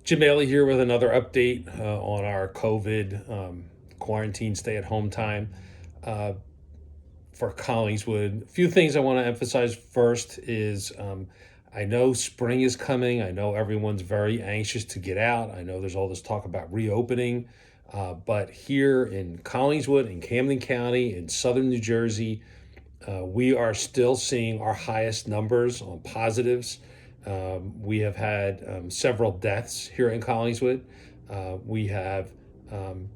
Jim Bailey here with another update on our COVID quarantine stay at home time for Collingswood. A few things I want to emphasize first is I know spring is coming. I know everyone's very anxious to get out. I know there's all this talk about reopening. But here in Collingswood, in Camden County, in southern New Jersey, we are still seeing our highest numbers on positives. We have had several deaths here in Collingswood. Uh, we have um,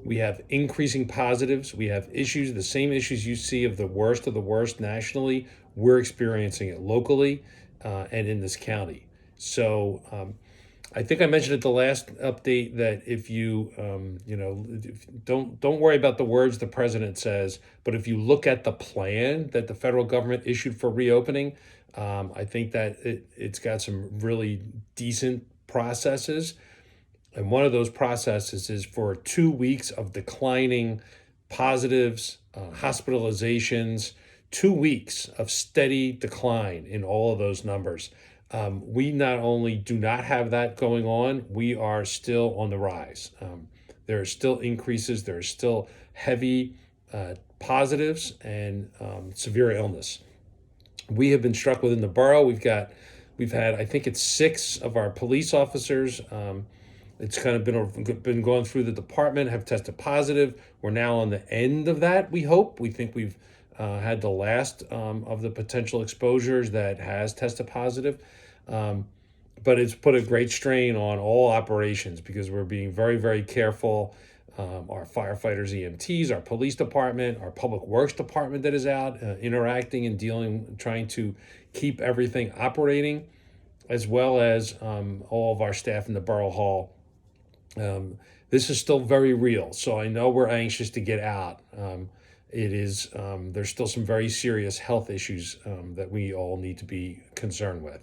we have increasing positives. We have issues, the same issues you see of the worst nationally. We're experiencing it locally and in this county. So I think I mentioned at the last update that if you, don't worry about the words the president says, but if you look at the plan that the federal government issued for reopening, I think that it's got some really decent processes. And one of those processes is for 2 weeks of declining positives, hospitalizations, 2 weeks of steady decline in all of those numbers. We not only do not have that going on, we are still on the rise. There are still increases, there are still heavy positives and severe illness. We have been struck within the borough. We've had, I think it's six of our police officers. It's kind of been going through the department, have tested positive. We're now on the end of that. We hope. We think we've had the last of the potential exposures that has tested positive. Um, but it's put a great strain on all operations because we're being very, very careful. Our firefighters, EMTs, our police department, our public works department that is out interacting and dealing, trying to keep everything operating, as well as all of our staff in the borough hall. This is still very real, so I know we're anxious to get out. There's still some very serious health issues that we all need to be concerned with.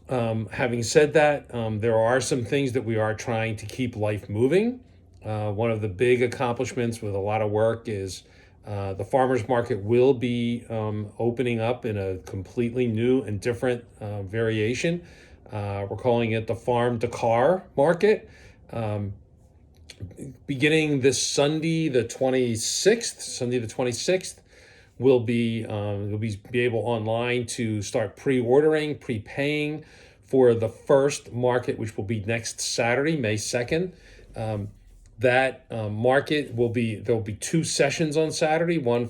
Having said that, there are some things that we are trying to keep life moving. One of the big accomplishments with a lot of work is the farmers market will be opening up in a completely new and different variation. We're calling it the farm to car market. Um, Beginning this Sunday the 26th, we'll be able online to start pre-ordering, prepaying for the first market, which will be next Saturday, May 2nd. That market there'll be two sessions on Saturday, one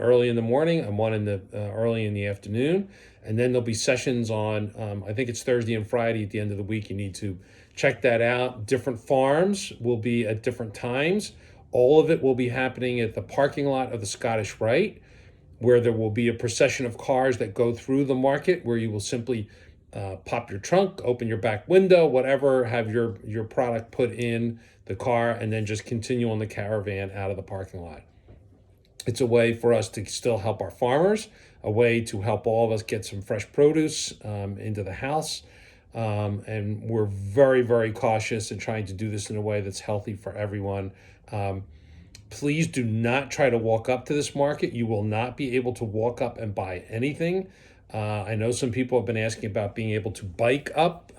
early in the morning and one in the early in the afternoon, and then there'll be sessions on I think it's Thursday and Friday at the end of the week. You need to check that out. Different farms will be at different times. All of it will be happening at the parking lot of the Scottish Rite, where there will be a procession of cars that go through the market, where you will simply pop your trunk, open your back window, whatever, have your product put in the car, and then just continue on the caravan out of the parking lot. It's a way for us to still help our farmers, a way to help all of us get some fresh produce into the house. And we're very, very cautious in trying to do this in a way that's healthy for everyone. Please do not try to walk up to this market. You will not be able to walk up and buy anything. I know some people have been asking about being able to bike up.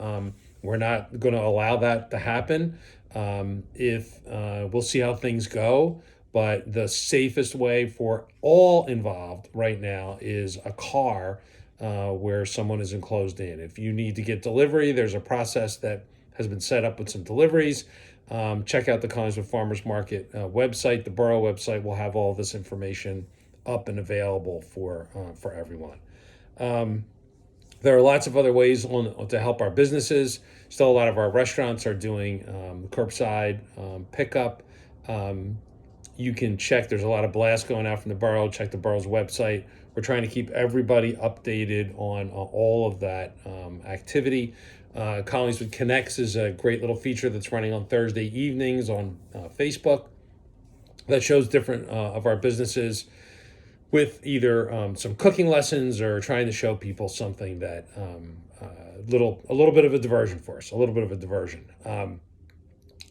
We're not going to allow that to happen. If We'll see how things go, but the safest way for all involved right now is a car where someone is enclosed in. If you need to get delivery, there's a process that has been set up with some deliveries. Check out the Collingswood Farmers Market website. The borough website will have all this information up and available for everyone. There are lots of other ways to help our businesses. Still, a lot of our restaurants are doing curbside pickup. You can check, there's a lot of blasts going out from the borough. Check the borough's website. We're trying to keep everybody updated on all of that activity. Collingswood Connects is a great little feature that's running on Thursday evenings on Facebook that shows different of our businesses with either some cooking lessons or trying to show people something that a little bit of a diversion for us, a little bit of a diversion.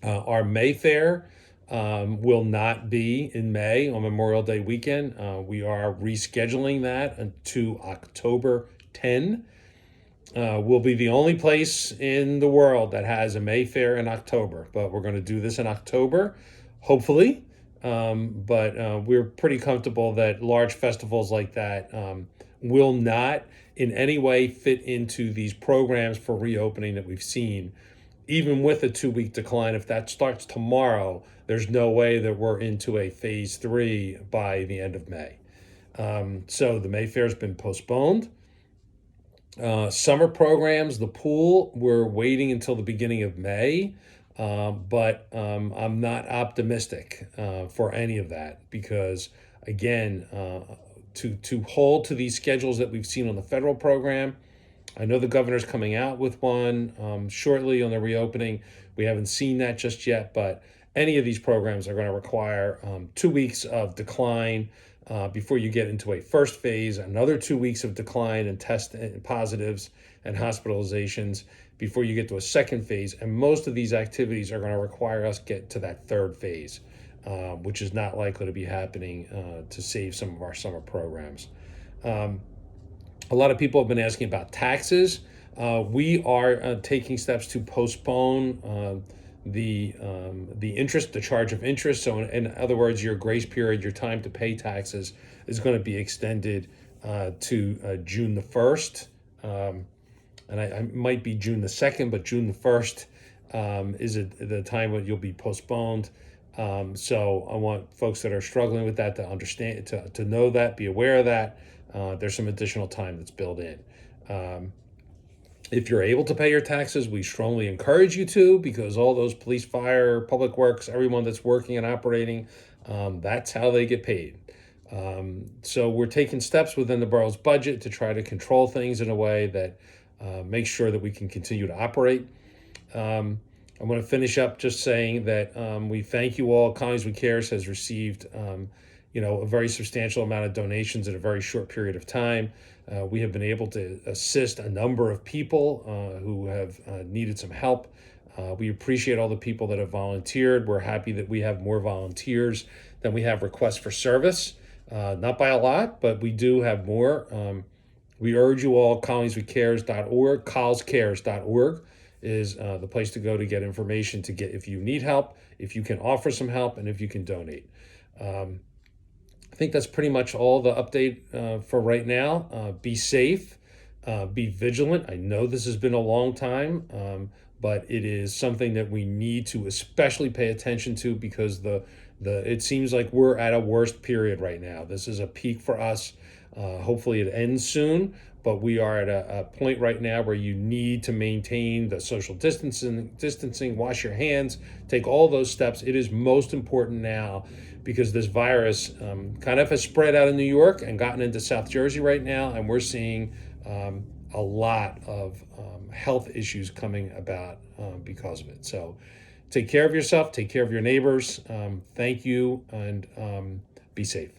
Our May Fair will not be in May on Memorial Day weekend. We are rescheduling that to October 10. We'll be the only place in the world that has a May Fair in October, but we're going to do this in October, hopefully. But we're pretty comfortable that large festivals like that will not in any way fit into these programs for reopening that we've seen. Even with a 2 week decline, if that starts tomorrow, there's no way that we're into a phase three by the end of May. So the May Fair's been postponed. Summer programs, the pool, we're waiting until the beginning of May, but I'm not optimistic for any of that because, again, to hold to these schedules that we've seen on the federal program, I know the governor's coming out with one shortly on the reopening. We haven't seen that just yet, but any of these programs are going to require 2 weeks of decline before you get into a first phase, another 2 weeks of decline in test and positives and hospitalizations before you get to a second phase. And most of these activities are going to require us get to that third phase, which is not likely to be happening to save some of our summer programs. A lot of people have been asking about taxes. We are taking steps to postpone the interest, the charge of interest. So, in other words, your grace period, your time to pay taxes, is going to be extended to June the 1st. And I might be June the 2nd, but June the 1st is the time when you'll be postponed. So I want folks that are struggling with that to understand, to know that, be aware of that. There's some additional time that's built in. If you're able to pay your taxes, we strongly encourage you to, because all those police, fire, public works, everyone that's working and operating, that's how they get paid. So we're taking steps within the borough's budget to try to control things in a way that makes sure that we can continue to operate. I want to finish up just saying that we thank you all. Colonies with Cares has received a very substantial amount of donations in a very short period of time. We have been able to assist a number of people who have needed some help. We appreciate all the people that have volunteered. We're happy that we have more volunteers than we have requests for service. Not by a lot, but we do have more. We urge you all, colonieswithcares.org, colscares.org is the place to go to get information, to get if you need help, if you can offer some help, and if you can donate. I think that's pretty much all the update for right now. Be safe, be vigilant. I know this has been a long time, but it is something that we need to especially pay attention to, because it seems like we're at a worst period right now. This is a peak for us. Hopefully it ends soon, but we are at a point right now where you need to maintain the social distancing, wash your hands, take all those steps. It is most important now because this virus kind of has spread out of New York and gotten into South Jersey right now, and we're seeing a lot of health issues coming about because of it. So take care of yourself, take care of your neighbors. Thank you, and be safe.